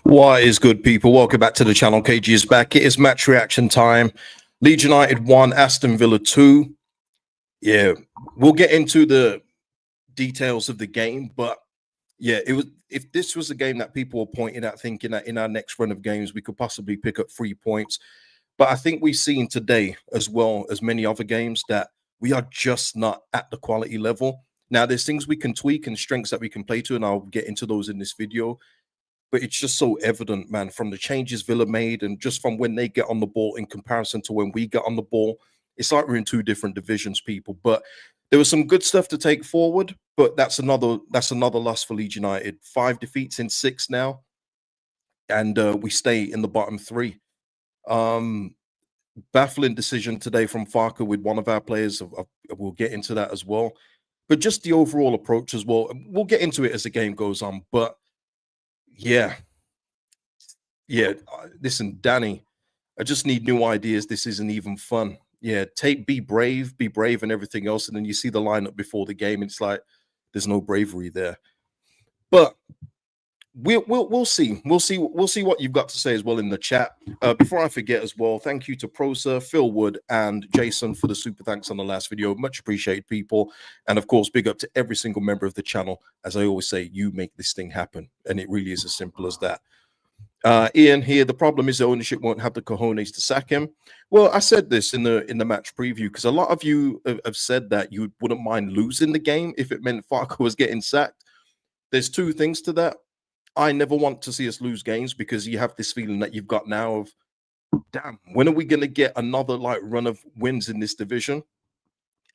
What is good, people? Welcome back to the channel. KG is back. It is match reaction time. Leeds United 1, Aston Villa 2. Yeah, we'll get into the details of the game, but yeah, it was. If this was a game that people were pointing at, thinking that in our next run of games we could possibly pick up 3 points, but I think we've seen today, as well as many other games, that we are just not at the quality level. Now, there's things we can tweak and strengths that we can play to, and I'll get into those in this video. But it's just so evident, man, from the changes Villa made and just from when they get on the ball in comparison to when we get on the ball. It's like we're in two different divisions, people. But there was some good stuff to take forward, but that's another loss for Leeds United. 5 defeats in 6 now, and we stay in the bottom 3. Baffling decision today from Farker with one of our players. We'll get into that as well. But just the overall approach as well. We'll get into it as the game goes on, but yeah. Listen, Danny, I just need new ideas. This isn't even fun. Yeah, be brave, and everything else. And then you see the lineup before the game, and it's like there's no bravery there. But we'll see. We'll see what you've got to say as well in the chat. Before I forget as well, thank you to Prosa, Phil Wood, and Jason for the super thanks on the last video. Much appreciated, people. And of course, big up to every single member of the channel. As I always say, you make this thing happen, and it really is as simple as that. Ian here, the problem is the ownership won't have the cojones to sack him. Well, I said this in the match preview because a lot of you have said that you wouldn't mind losing the game if it meant Farker was getting sacked. There's 2 things to that. I never want to see us lose games because you have this feeling that you've got now of, damn, when are we going to get another like run of wins in this division?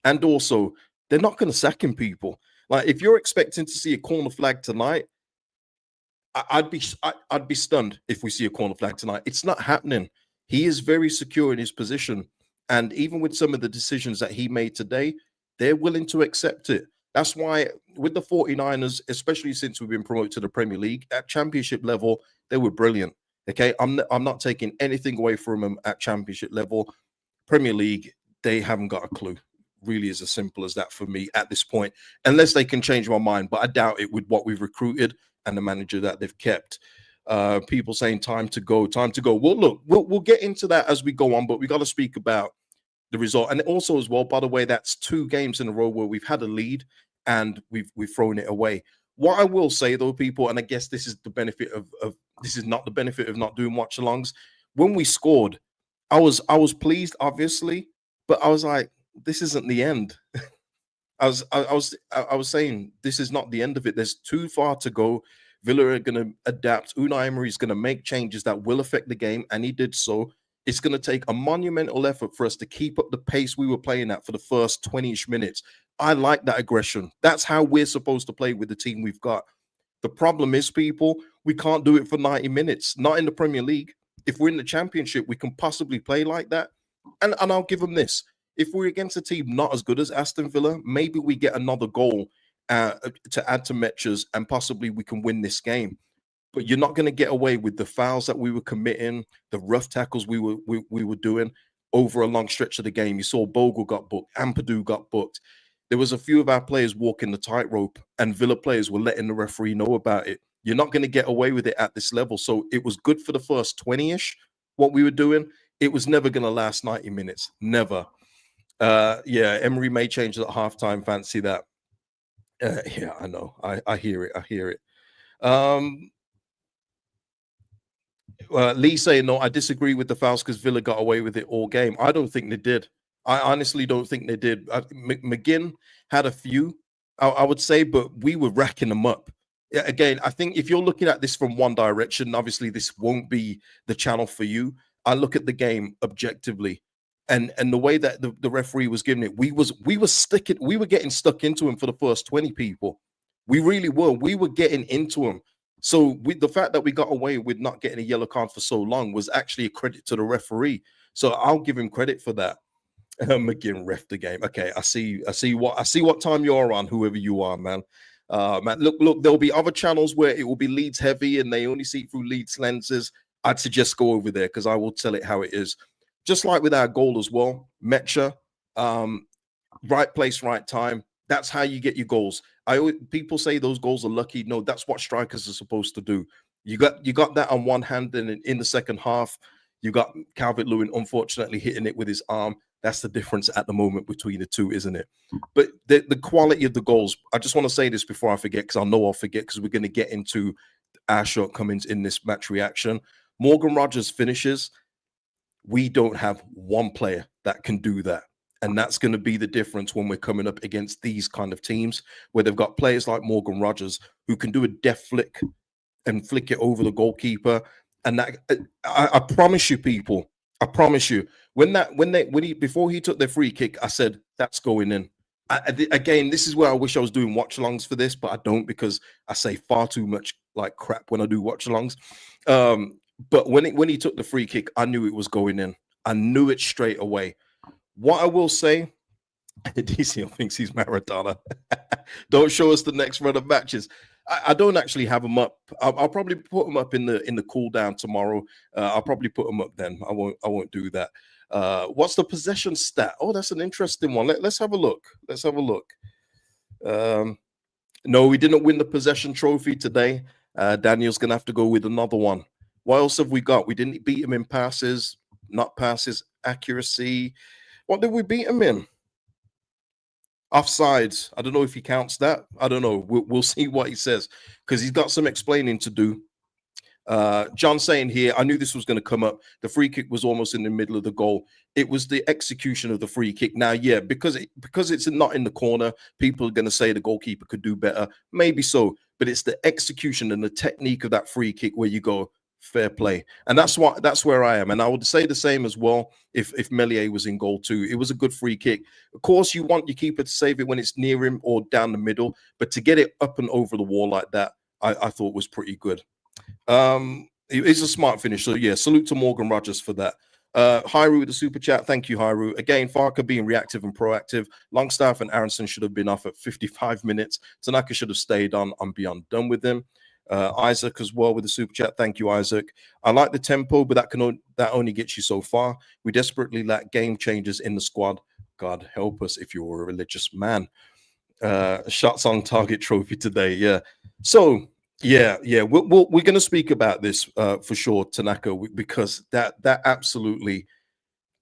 And also, they're not going to sack him, people. Like, if you're expecting to see a corner flag tonight, I'd be stunned if we see a corner flag tonight. It's not happening. He is very secure in his position. And even with some of the decisions that he made today, they're willing to accept it. That's why with the 49ers, especially since we've been promoted to the Premier League, at championship level, they were brilliant. Okay, I'm not taking anything away from them at championship level. Premier League, they haven't got a clue. Really is as simple as that for me at this point, unless they can change my mind. But I doubt it with what we've recruited and the manager that they've kept. People saying time to go. Well, look, we'll get into that as we go on, but we got to speak about the result. And also as well, by the way, that's 2 games in a row where we've had a lead and we've thrown it away. What I will say though, people, and I guess this is the benefit of this is not the benefit of not doing watch alongs. When we scored, I was pleased, obviously, but I was like, this isn't the end. I was saying this is not the end of it. There's too far to go. Villa are going to adapt. Unai Emery is going to make changes that will affect the game, and he did so. It's going to take a monumental effort for us to keep up the pace we were playing at for the first 20-ish minutes. I like that aggression. That's how we're supposed to play with the team we've got. The problem is, people, we can't do it for 90 minutes. Not in the Premier League. If we're in the Championship, we can possibly play like that. And I'll give them this. If we're against a team not as good as Aston Villa, maybe we get another goal to add to Metchers and possibly we can win this game. But you're not going to get away with the fouls that we were committing, the rough tackles we were doing over a long stretch of the game. You saw Bogle got booked, Ampadu got booked. There was a few of our players walking the tightrope, and Villa players were letting the referee know about it. You're not going to get away with it at this level. So it was good for the first 20-ish, what we were doing. It was never going to last 90 minutes. Never. Yeah, Emery may change at halftime. Fancy that. Yeah, I know. I hear it. Lee saying, no, I disagree with the fouls because Villa got away with it all game. I don't think they did. I honestly don't think they did. McGinn had a few, I would say, but we were racking them up. Again, I think if you're looking at this from one direction, obviously this won't be the channel for you. I look at the game objectively. And the way that the referee was giving it, we were getting stuck into him for the first 20 people. We really were. We were getting into him. So the fact that we got away with not getting a yellow card for so long was actually a credit to the referee. So I'll give him credit for that. McGinn ref the game. Okay, I see what time you're on, whoever you are, man. Man, look, there'll be other channels where it will be Leeds heavy and they only see through Leeds lenses. I'd suggest go over there because I will tell it how it is. Just like with our goal as well, Metcha, right place, right time. That's how you get your goals. People say those goals are lucky. No, that's what strikers are supposed to do. You got that on one hand, and in the second half, you got Calvert-Lewin unfortunately hitting it with his arm. That's the difference at the moment between the two, isn't it? But the quality of the goals, I just want to say this before I forget, because I know I'll forget, because we're going to get into our shortcomings in this match reaction. Morgan Rogers finishes. We don't have one player that can do that. And that's going to be the difference when we're coming up against these kind of teams where they've got players like Morgan Rogers who can do a deft flick and flick it over the goalkeeper. And that, I promise you, people, I promise you, when he before he took their free kick, I said that's going in. Again, this is where I wish I was doing watch alongs for this, but I don't, because I say far too much like crap when I do watch alongs. But when he took the free kick, I knew it was going in. I knew it straight away. What I will say, DCL thinks he's Maradona. Don't show us the next run of matches. I don't actually have them up. I'll probably put them up in the cool down tomorrow. I'll probably put them up then. I won't do that. What's the possession stat? Oh, that's an interesting one. Let's have a look. Let's have a look. No, we didn't win the possession trophy today. Daniel's gonna have to go with another one. What else have we got? We didn't beat him in passes, not passes, accuracy. What did we beat him in? Offsides. I don't know if he counts that. I don't know. We'll see what he says, because he's got some explaining to do. John saying here, I knew this was going to come up. The free kick was almost in the middle of the goal. It was the execution of the free kick. Now, yeah, because it's not in the corner, people are going to say the goalkeeper could do better. Maybe so, but it's the execution and the technique of that free kick where you go, fair play. And that's where I am. And I would say the same as well if Meslier was in goal too. It was a good free kick. Of course, you want your keeper to save it when it's near him or down the middle, but to get it up and over the wall like that, I thought was pretty good. It's a smart finish. So yeah, salute to Morgan Rogers for that. Hyru with the super chat. Thank you, Hyru. Again, Farker being reactive and proactive. Longstaff and Aronson should have been off at 55 minutes. Tanaka should have stayed on. I'm beyond done with him. Isaac as well with the super chat. Thank you, Isaac. I like the tempo, but that only gets you so far. We desperately lack game changers in the squad. God help us if you're a religious man. Shots on target trophy today. Yeah. So yeah, we're going to speak about this for sure, Tanaka, because that absolutely,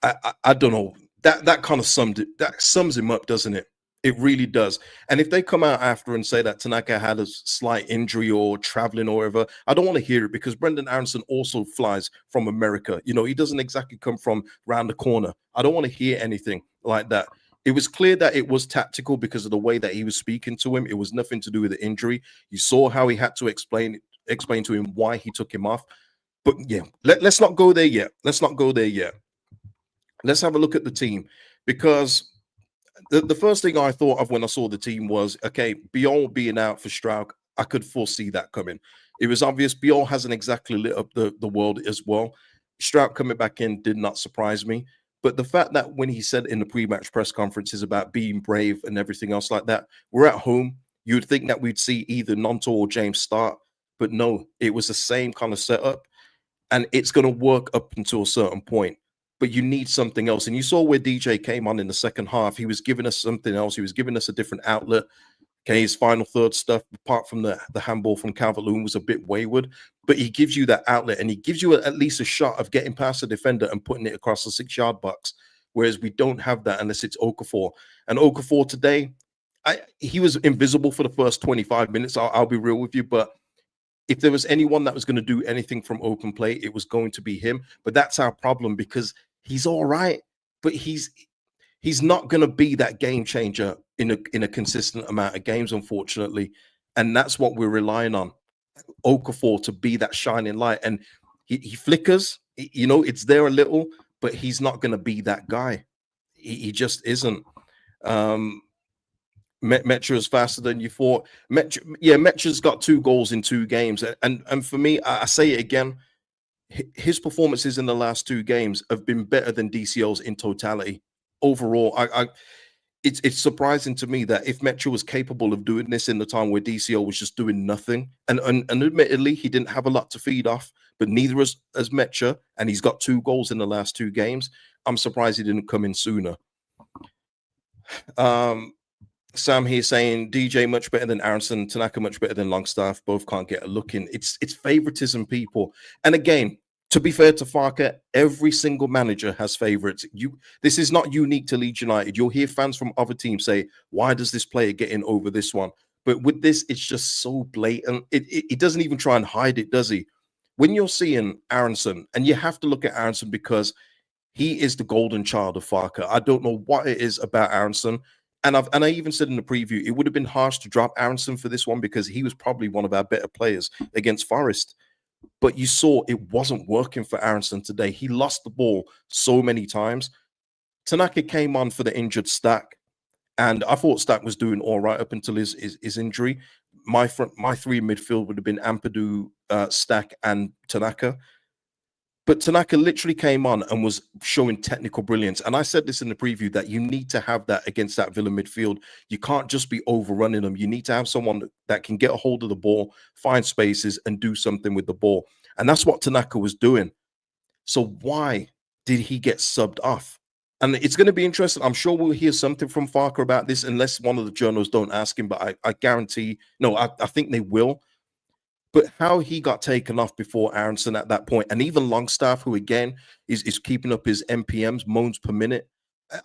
I don't know, that kind of sums him up, doesn't it? It really does. And if they come out after and say that Tanaka had a slight injury or traveling or whatever, I don't want to hear it, because Brendan Aronson also flies from America. You know, he doesn't exactly come from round the corner. I don't want to hear anything like that. It was clear that it was tactical because of the way that he was speaking to him. It was nothing to do with the injury. You saw how he had to explain to him why he took him off. But yeah, let's not go there yet. Let's not go there yet. Let's have a look at the team, because the first thing I thought of when I saw the team was, okay, Biol being out for Strauch, I could foresee that coming. It was obvious. Biol hasn't exactly lit up the world as well. Strauch coming back in did not surprise me. But the fact that when he said in the pre-match press conferences about being brave and everything else like that, we're at home. You'd think that we'd see either Nonto or James start. But no, it was the same kind of setup. And it's going to work up until a certain point. But you need something else. And you saw where DJ came on in the second half. He was giving us something else. He was giving us a different outlet. Okay, his final third stuff, apart from the handball from Calvert-Lewin, was a bit wayward. But he gives you that outlet, and he gives you at least a shot of getting past the defender and putting it across the 6-yard box. Whereas we don't have that unless it's Okafor. And Okafor today, he was invisible for the first 25 minutes. I'll be real with you. But if there was anyone that was going to do anything from open play, it was going to be him. But that's our problem, because he's all right, but he's not going to be that game changer in a consistent amount of games, unfortunately. And that's what we're relying on, Okafor, to be that shining light. And he flickers, you know, it's there a little, but he's not going to be that guy. He just isn't. Metra is faster than you thought. Metra's got 2 goals in 2 games. And for me, I say it again, his performances in the last 2 games have been better than DCL's in totality. Overall, it's surprising to me that if Metra was capable of doing this in the time where DCL was just doing nothing, and admittedly, he didn't have a lot to feed off, but neither as Metra, and he's got 2 goals in the last 2 games. I'm surprised he didn't come in sooner. Sam here saying DJ much better than Aronson, Tanaka much better than Longstaff. Both can't get a look in. It's favoritism, people. And again, to be fair to Farker, every single manager has favorites. This is not unique to Leeds United. You'll hear fans from other teams say, "Why does this player get in over this one?" But with this, it's just so blatant. It doesn't even try and hide it, does he? When you're seeing Aronson, and you have to look at Aronson because he is the golden child of Farker. I don't know what it is about Aronson. And I even said in the preview, it would have been harsh to drop Aronson for this one because he was probably one of our better players against Forest. But you saw it wasn't working for Aronson today. He lost the ball so many times. Tanaka came on for the injured Stack, and I thought Stack was doing all right up until his injury. My three midfield would have been Ampadu, Stack, and Tanaka. But Tanaka literally came on and was showing technical brilliance. And I said this in the preview that you need to have that against that Villa midfield. You can't just be overrunning them. You need to have someone that can get a hold of the ball, find spaces, and do something with the ball. And that's what Tanaka was doing. So why did he get subbed off? And it's going to be interesting. I'm sure we'll hear something from Farker about this, unless one of the journals don't ask him. But I guarantee, no, I think they will. But how he got taken off before Aronson at that point, and even Longstaff, who again is keeping up his MPMs, moans per minute.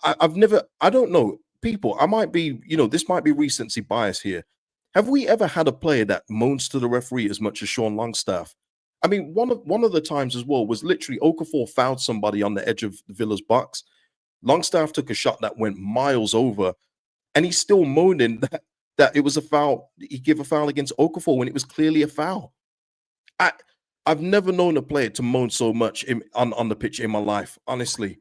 I don't know, people. I might be, this might be recency bias here. Have we ever had a player that moans to the referee as much as Sean Longstaff? I mean, one of the times as well was literally Okafor fouled somebody on the edge of the Villa's box. Longstaff took a shot that went miles over, and he's still moaning that it was a foul. He gave a foul against Okafor when it was clearly a foul. I've never known a player to moan so much on the pitch in my life, honestly.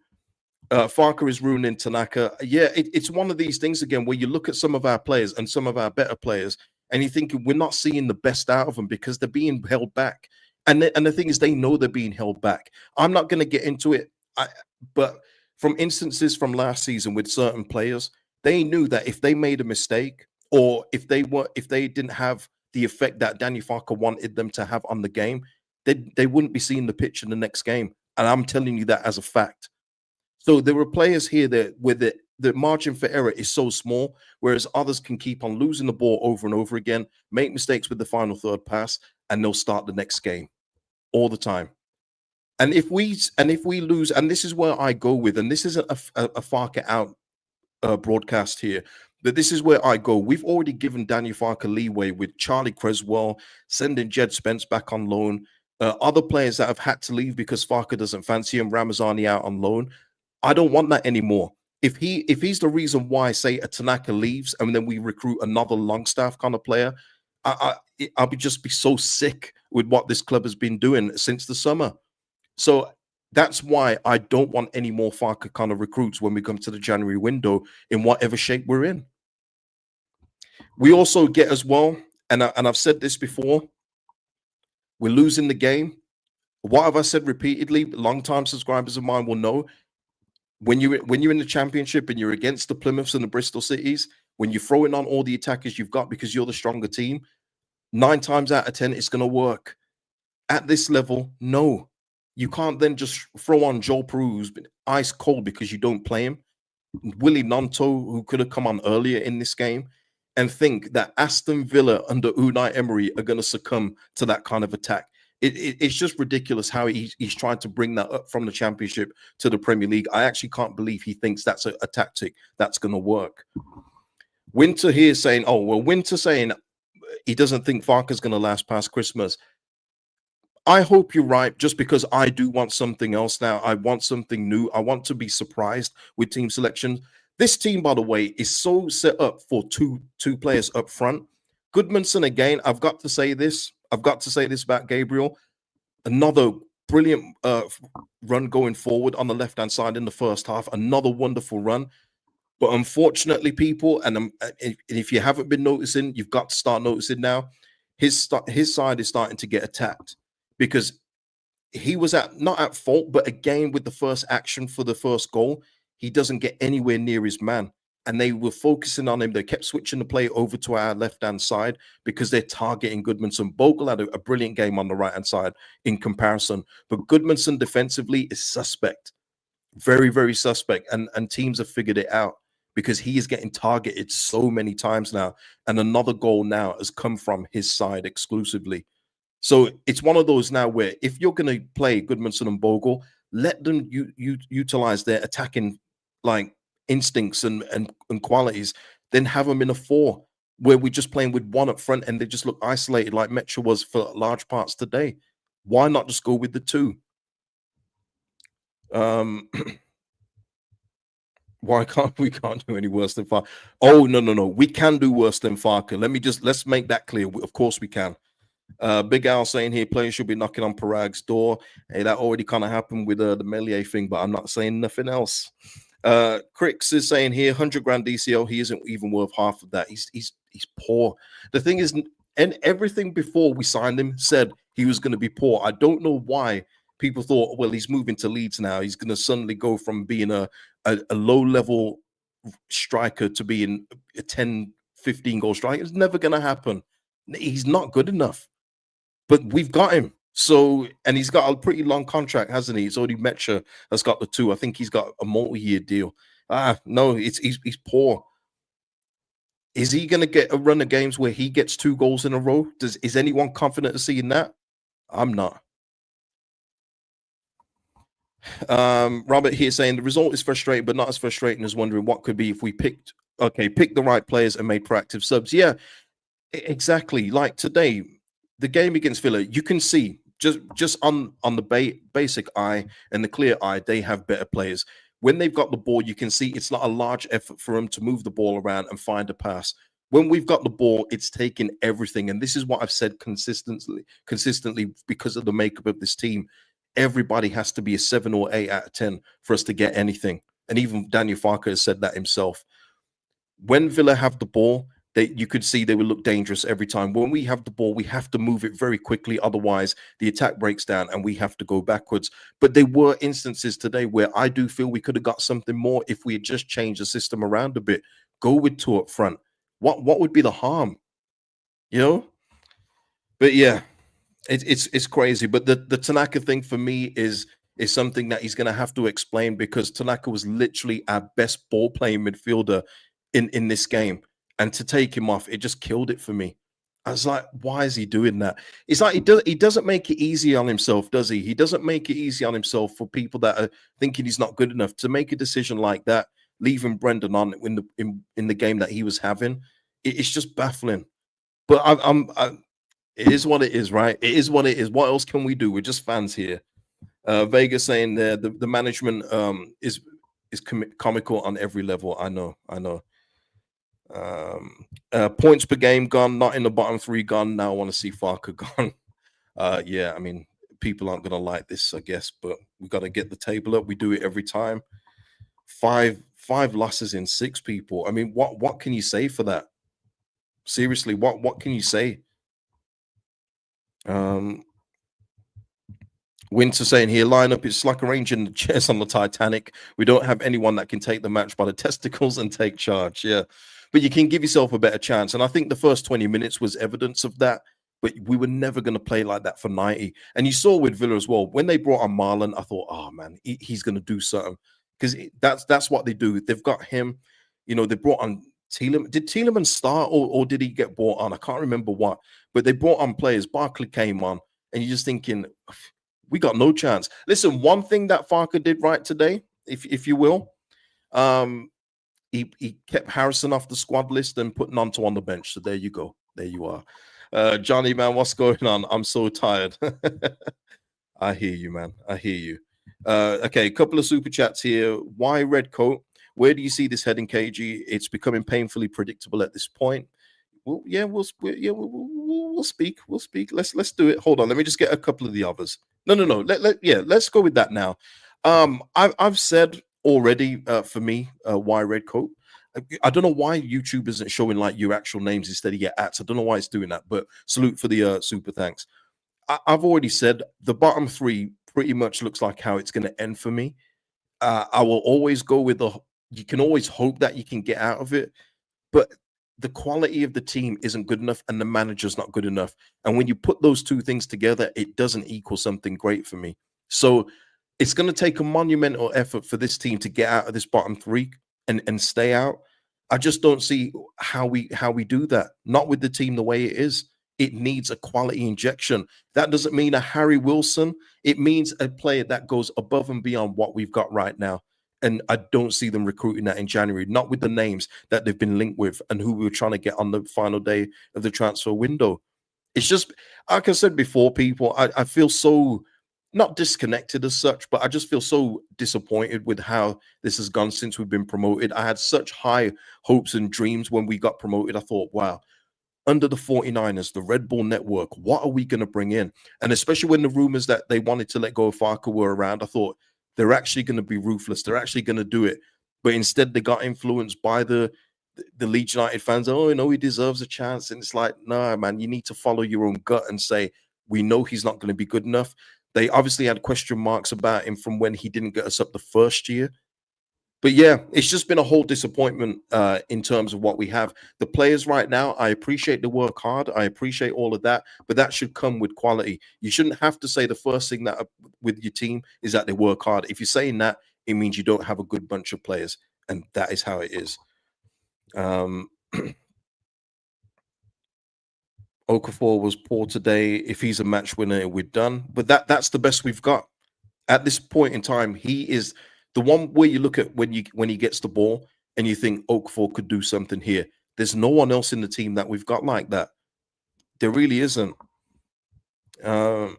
Farker is ruining Tanaka. Yeah, it's one of these things again where you look at some of our players and some of our better players, and you think we're not seeing the best out of them because they're being held back. And the thing is, they know they're being held back. I'm not going to get into it, but from instances from last season with certain players, they knew that if they made a mistake, or if they didn't have the effect that Danny Farker wanted them to have on the game, they wouldn't be seeing the pitch in the next game. And I'm telling you that as a fact. So there were players here that where the margin for error is so small, whereas others can keep on losing the ball over and over again, make mistakes with the final third pass, and they'll start the next game all the time. And if we lose, and this is where I go with, and this isn't a Farker out broadcast here, but this is where I go. We've already given Daniel Farker leeway with Charlie Creswell, sending Jed Spence back on loan, other players that have had to leave because Farker doesn't fancy him, Ramazani out on loan. I don't want that anymore. If he's the reason why, say, a Tanaka leaves and then we recruit another Longstaff kind of player, I'll just be so sick with what this club has been doing since the summer. So that's why I don't want any more Farker kind of recruits when we come to the January window in whatever shape we're in. We also get as well, and I've said this before, we're losing the game. What have I said repeatedly? Long-time subscribers of mine will know. When you're in the championship and you're against the Plymouths and the Bristol Cities, when you're throwing on all the attackers you've got because you're the stronger team, 9 times out of 10, it's going to work. At this level, no. You can't then just throw on Joel Peru, who's been ice cold because you don't play him, Willie Nonto, who could have come on earlier in this game, and think that Aston Villa under Unai Emery are going to succumb to that kind of attack. It's just ridiculous how he's trying to bring that up from the Championship to the Premier League. I actually can't believe he thinks that's a tactic that's going to work. Winter here saying, Winter saying he doesn't think Farker's going to last past Christmas. I hope you're right, just because I do want something else now. I want something new. I want to be surprised with team selection. This team, by the way, is so set up for two players up front. Goodmanson, again, I've got to say this about Gabriel. Another brilliant run going forward on the left-hand side in the first half. Another wonderful run. But unfortunately, people, and if you haven't been noticing, you've got to start noticing now, his side is starting to get attacked. Because he was not at fault, but again, with the first action for the first goal, he doesn't get anywhere near his man. And they were focusing on him. They kept switching the play over to our left-hand side because they're targeting Goodmanson. Bogle had a brilliant game on the right-hand side in comparison. But Goodmanson defensively is suspect. Very, very suspect. And teams have figured it out because he is getting targeted so many times now. And another goal now has come from his side exclusively. So it's one of those now where if you're going to play Goodmanson and Bogle, let them utilize their attacking like instincts and qualities. Then have them in a four where we're just playing with one up front and they just look isolated like Metro was for large parts today. Why not just go with the two? Why can't we can't do any worse than Farke? Oh no, we can do worse than Farke. Let's make that clear. Of course we can. Big Al saying here, players should be knocking on Parag's door. Hey, that already kind of happened with the Melier thing, but I'm not saying nothing else. Crix is saying here, 100 grand DCL. He isn't even worth half of that. He's poor. The thing is, and everything before we signed him said he was going to be poor. I don't know why people thought, well, he's moving to Leeds now. He's going to suddenly go from being a low level striker to being a 10, 15 goal striker. It's never going to happen. He's not good enough. But we've got him. So, and he's got a pretty long contract, hasn't he? It's already Metcha has got the 2. I think he's got a multi-year deal. No, he's poor. Is he going to get a run of games where he gets 2 goals in a row? Is anyone confident of seeing that? I'm not. Robert here saying the result is frustrating, but not as frustrating as wondering what could be if we picked the right players and made proactive subs. Yeah, exactly. Like today, the game against Villa, you can see just on the basic eye and the clear eye, they have better players. When they've got the ball, you can see it's not a large effort for them to move the ball around and find a pass. When we've got the ball, it's taking everything. And this is what I've said consistently because of the makeup of this team. Everybody has to be a 7 or 8 out of 10 for us to get anything. And even Daniel Farke has said that himself. When Villa have the ball, you could see they will look dangerous every time. When we have the ball, we have to move it very quickly. Otherwise, the attack breaks down and we have to go backwards. But there were instances today where I do feel we could have got something more if we had just changed the system around a bit. Go with 2 up front. What would be the harm? You know? But yeah, it's crazy. But the Tanaka thing for me is something that he's going to have to explain, because Tanaka was literally our best ball playing midfielder in this game. And to take him off, it just killed it for me. I was like, why is he doing that? It's like he doesn't make it easy on himself, does he? He doesn't make it easy on himself for people that are thinking he's not good enough to make a decision like that, leaving Brendan on in the game that he was having. It's just baffling. But it is what it is, right? It is what it is. What else can we do? We're just fans here. Vega saying there the management is comical on every level. I know. Points per game gone, not in the bottom 3 gone. Now I want to see Farke gone. Yeah, I mean, people aren't gonna like this, I guess, but we got to get the table up. We do it every time. Five losses in 6 people. I mean, what can you say for that? Seriously, what can you say? Winter saying here, lineup it's like arranging the chairs on the Titanic. We don't have anyone that can take the match by the testicles and take charge. Yeah, but you can give yourself a better chance. And I think the first 20 minutes was evidence of that. But we were never going to play like that for 90. And you saw with Villa as well. When they brought on Marlon, I thought, oh man, he's going to do something, because that's what they do. They've got him. You know, they brought on Tielemans. Did Tielemans start or did he get brought on? I can't remember what. But they brought on players. Barkley came on, and you're just thinking, we got no chance. Listen, one thing that Farke did right today, if you will, he kept Harrison off the squad list and put Nanto on the bench. So there you go. There you are. Johnny, man, what's going on? I'm so tired. I hear you, man. I hear you. Okay, a couple of super chats here. Why red coat? Where do you see this heading, KG? It's becoming painfully predictable at this point. Well, yeah, we'll speak. We'll speak. Let's do it. Hold on. Let me just get a couple of the others. No. Let's go with that now. I've said already for me, why red coat. I don't know why YouTube isn't showing like your actual names instead of your ats. I don't know why it's doing that, but salute for the super thanks. I've already said the bottom 3 pretty much looks like how it's going to end for me. I will always go with you can always hope that you can get out of it, but the quality of the team isn't good enough and the manager's not good enough. And when you put those 2 things together, it doesn't equal something great for me. So it's going to take a monumental effort for this team to get out of this bottom 3 and stay out. I just don't see how we do that. Not with the team the way it is. It needs a quality injection. That doesn't mean a Harry Wilson. It means a player that goes above and beyond what we've got right now. And I don't see them recruiting that in January, not with the names that they've been linked with and who we were trying to get on the final day of the transfer window. It's just, like I said before, people, I feel so not disconnected as such, but I just feel so disappointed with how this has gone since we've been promoted. I had such high hopes and dreams when we got promoted. I thought, wow, under the 49ers, the Red Bull network, what are we going to bring in? And especially when the rumors that they wanted to let go of Farker were around, I thought they're actually going to be ruthless. They're actually going to do it. But instead, they got influenced by the Leeds United fans. Oh, he deserves a chance. And it's like, nah, man, you need to follow your own gut and say, we know he's not going to be good enough. They obviously had question marks about him from when he didn't get us up the first year. But yeah, it's just been a whole disappointment in terms of what we have. The players right now, I appreciate the work hard. I appreciate all of that, but that should come with quality. You shouldn't have to say the first thing that with your team is that they work hard. If you're saying that, it means you don't have a good bunch of players, and that is how it is. Okafor was poor today. If he's a match winner, we're done. But that's the best we've got at this point in time. He is the one where you look at when he gets the ball and you think Okafor could do something here. There's no one else in the team that we've got like that. There really isn't. So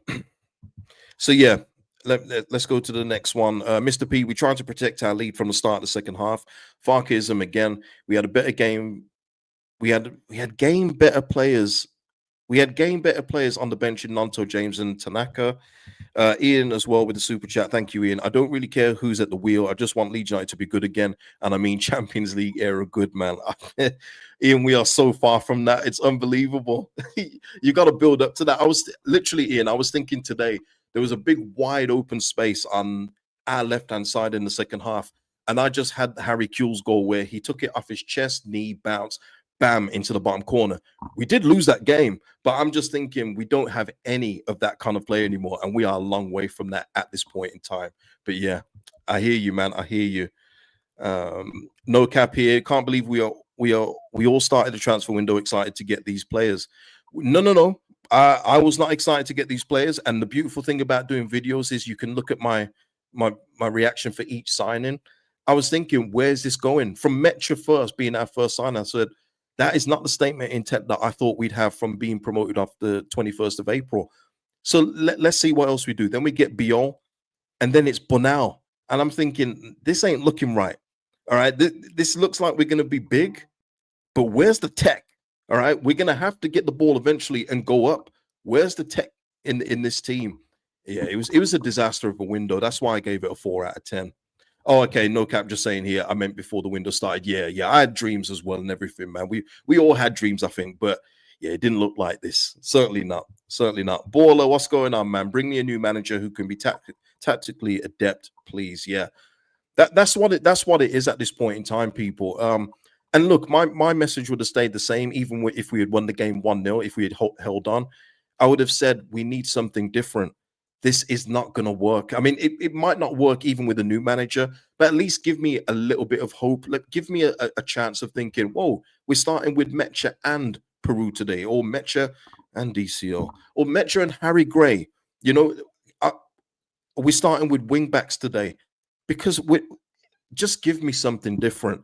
yeah, let's go to the next one. Mr. P, we tried to protect our lead from the start of the second half. Farkism again. We had a better game. We had game better players. We had game better players on the bench in Nanto, James, and Tanaka. Ian as well with the super chat. Thank you, Ian. I don't really care who's at the wheel. I just want Leeds United to be good again. And I mean Champions League era good, man. Ian, we are so far from that. It's unbelievable. You got to build up to that. I was thinking today, there was a big wide open space on our left-hand side in the second half. And I just had Harry Kewell's goal where he took it off his chest, knee, bounce, bam, into the bottom corner. We did lose that game, but I'm just thinking we don't have any of that kind of play anymore, and we are a long way from that at this point in time. But yeah, I hear you, man. I hear you. No cap here. Can't believe we all started the transfer window excited to get these players. No. I was not excited to get these players, and the beautiful thing about doing videos is you can look at my reaction for each signing. I was thinking, where's this going? From Metcha first being our first sign, I said, that is not the statement intent that I thought we'd have from being promoted off the 21st of April. So let's see what else we do. Then we get Biol, and then it's Bonal. And I'm thinking, this ain't looking right. All right. This looks like we're going to be big, but where's the tech? All right. We're going to have to get the ball eventually and go up. Where's the tech in this team? Yeah, it was a disaster of a window. That's why I gave it a 4 out of 10. Oh, okay. No cap. Just saying here. I meant before the window started. Yeah. I had dreams as well and everything, man. We all had dreams, I think, but yeah, it didn't look like this. Certainly not. Baller, what's going on, man? Bring me a new manager who can be tactically adept, please. Yeah, that's what it is at this point in time, people. And look, my message would have stayed the same, even if we had won the game 1-0. If we had held on, I would have said we need something different. This is not going to work. I mean, it might not work even with a new manager, but at least give me a little bit of hope. Give me a chance of thinking, whoa, we're starting with Metcha and Peru today, or Metcha and DCO, or Metcha and Harry Gray. You know, we're starting with wing backs today because just give me something different.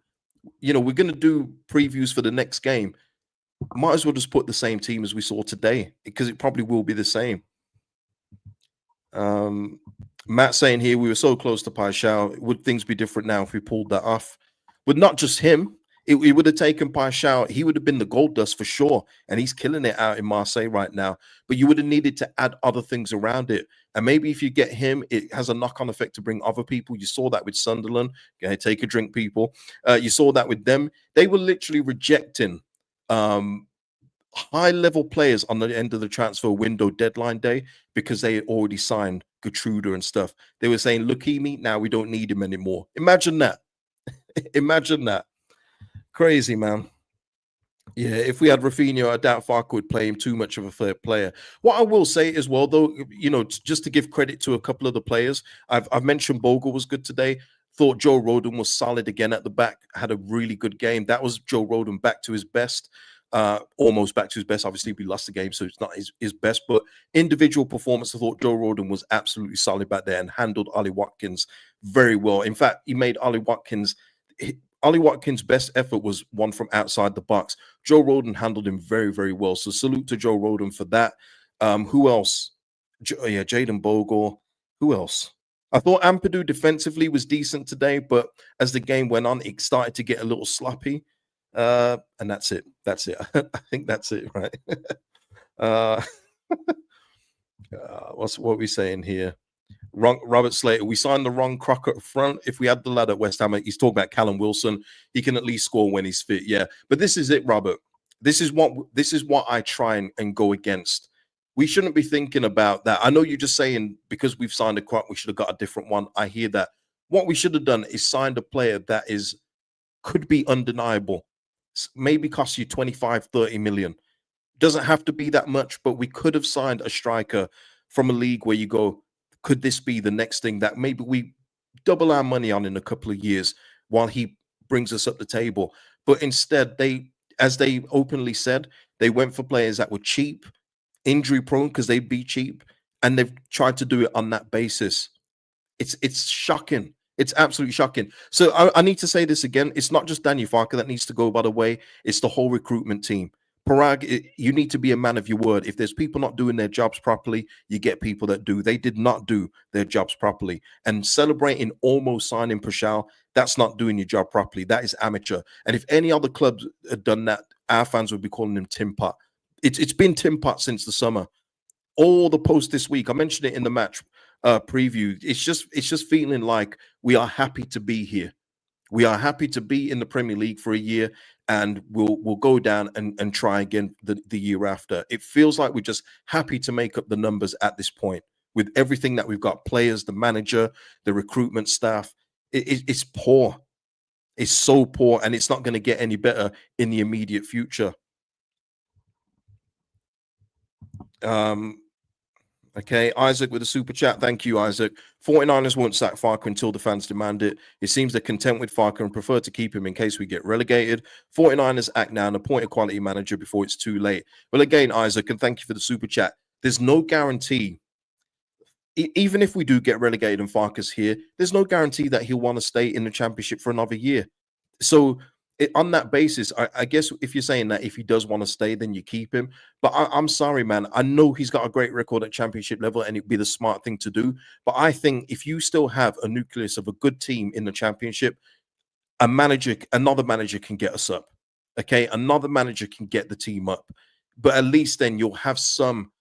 You know, we're going to do previews for the next game. Might as well just put the same team as we saw today because it probably will be the same. Matt saying here, we were so close to Paixão. Would things be different now if we pulled that off? But not just him. It would have taken Paixão. He would have been the gold dust for sure. And he's killing it out in Marseille right now. But you would have needed to add other things around it. And maybe if you get him, it has a knock-on effect to bring other people. You saw that with Sunderland. Okay, take a drink, people. You saw that with them. They were literally rejecting high-level players on the end of the transfer window deadline day because they had already signed Gertruda and stuff. They were saying, Lukimi, now we don't need him anymore. Imagine that. Imagine that. Crazy, man. Yeah, if we had Rafinha, I doubt Farke would play him too much of a fair player. What I will say as well, though, you know, just to give credit to a couple of the players, I've mentioned Bogle was good today. Thought Joe Rodon was solid again at the back, had a really good game. That was Joe Rodon back to his best, almost back to his best. Obviously, we lost the game, so it's not his best, but individual performance, I thought Joe Rodon was absolutely solid back there and handled Ollie Watkins very well. In fact, he made Ollie Watkins' best effort was one from outside the box. Joe Rodon handled him very, very well. So salute to Joe Rodon for that. Who else? Jaden Bogle. Who else? I thought Ampadu defensively was decent today, but as the game went on, it started to get a little sloppy. And that's it. That's it. I think that's it, right? What are we saying here? Robert Slater, we signed the wrong crocker up front. If we had the lad at West Ham, he's talking about Callum Wilson. He can at least score when he's fit. Yeah, but this is it, Robert. This is what I try and go against. We shouldn't be thinking about that. I know you're just saying because we've signed a croc, we should have got a different one. I hear that. What we should have done is signed a player that could be undeniable. Maybe cost you 25, 30 million. Doesn't have to be that much, but we could have signed a striker from a league where you go, could this be the next thing that maybe we double our money on in a couple of years while he brings us up the table? But instead, as they openly said, they went for players that were cheap, injury prone because they'd be cheap, and they've tried to do it on that basis. It's shocking. It's absolutely shocking. So I need to say this again. It's not just Daniel Farke that needs to go, by the way. It's the whole recruitment team. Parag, you need to be a man of your word. If there's people not doing their jobs properly, you get people that do. They did not do their jobs properly. And celebrating almost signing Prashal, that's not doing your job properly. That is amateur. And if any other clubs had done that, our fans would be calling him Tim Pot. It's been Tim Pot since the summer. All the posts this week, I mentioned it in the match preview. It's just feeling like we are happy to be here. We are happy to be in the Premier League for a year, and we'll go down and try again the year after. It feels like we're just happy to make up the numbers at this point with everything that we've got: players, the manager, the recruitment staff. It's poor. It's so poor, and it's not going to get any better in the immediate future. Okay, Isaac with a super chat. Thank you, Isaac. 49ers won't sack Farke until the fans demand it. It seems they're content with Farke and prefer to keep him in case we get relegated. 49ers act now and appoint a quality manager before it's too late. Well, again, Isaac, and thank you for the super chat. There's no guarantee, even if we do get relegated and Farke's here, there's no guarantee that he'll want to stay in the championship for another year. So on that basis, I guess if you're saying that if he does want to stay, then you keep him. But I'm sorry, man. I know he's got a great record at championship level and it'd be the smart thing to do. But I think if you still have a nucleus of a good team in the championship, another manager can get us up. Okay, another manager can get the team up. But at least then you'll have some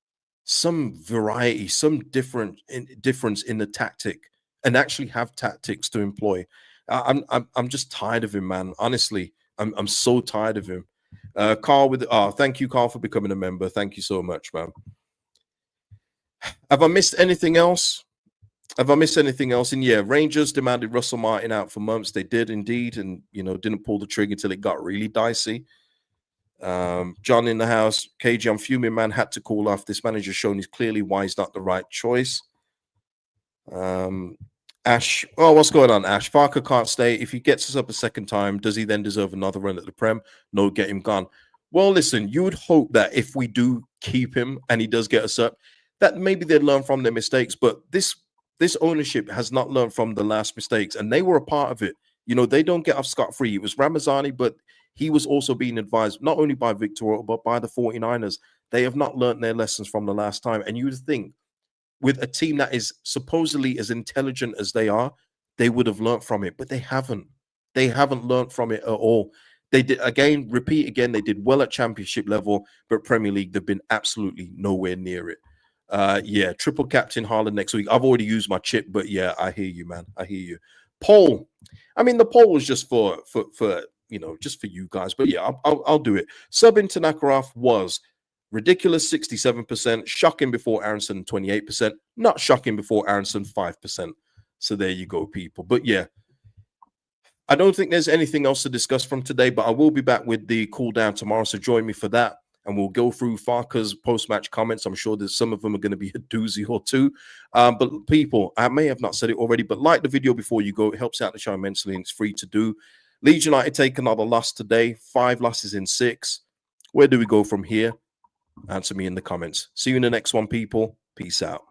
variety, some difference in the tactic, and actually have tactics to employ. I'm just tired of him, man. Honestly, I'm so tired of him. Carl thank you, Carl, for becoming a member. Thank you so much, man. Have I missed anything else? And yeah, Rangers demanded Russell Martin out for months. They did indeed, and didn't pull the trigger until it got really dicey. John in the house, KG, I'm fuming, man. Had to call off. This manager's shown he's clearly why he's not the right choice. Ash, what's going on, Ash? Farke can't stay. If he gets us up a second time, does he then deserve another run at the Prem? No, get him gone. Well, listen, you would hope that if we do keep him and he does get us up, that maybe they'd learn from their mistakes. But this ownership has not learned from the last mistakes, and they were a part of it. They don't get off scot-free. It was Ramazani, but he was also being advised not only by Victor, but by the 49ers. They have not learned their lessons from the last time. And you would think, with a team that is supposedly as intelligent as they are, they would have learned from it, but they haven't. They haven't learned from it at all. They did, repeat again, they did well at championship level, but Premier League, they've been absolutely nowhere near it. Yeah, triple captain Haaland next week. I've already used my chip, but yeah, I hear you, man. I hear you. Poll. I mean, the poll was just for just for you guys, but yeah, I'll do it. Subbing to Nakarov was ridiculous 67%, shocking before Aronson 28%, not shocking before Aronson 5%. So there you go, people. But yeah, I don't think there's anything else to discuss from today, but I will be back with the cool down tomorrow. So join me for that. and we'll go through Farke's post-match comments. I'm sure there's some of them are going to be a doozy or two. But people, I may have not said it already, but like the video before you go. It helps out the show immensely, and it's free to do. Leeds United take another loss today. 5 losses in 6. Where do we go from here? Answer me in the comments. See you in the next one, people. Peace out.